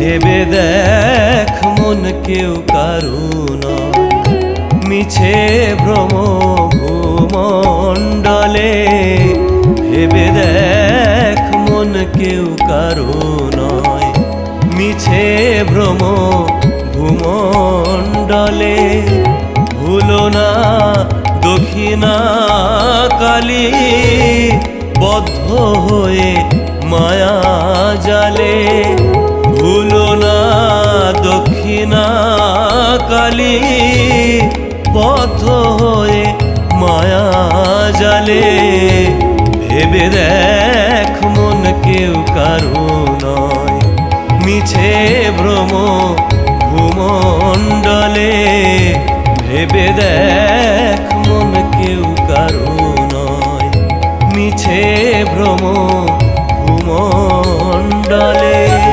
ভেবে দেখ মন কেউ কারু নয়, মিছে ভ্রম ভূমণ্ডলে। ভেবে দেখ মন কেউ কারু নয়, মিছে ভ্রম ভূমণ্ডলে। ভুলো না দক্ষিণা কালী, বদ্ধ হয়ে মায়া জালে। ভুলো না দক্ষিণা কালী, বদ্ধ হয়ে মায়া জালে। ভেবে দেখ মন কেউ কারু নয়, মিছে ভ্রম ভূমণ্ডলে। ভেবে দেখ মন কেউ কারু নয়, মিছে ভ্রম ভূমণ্ডলে।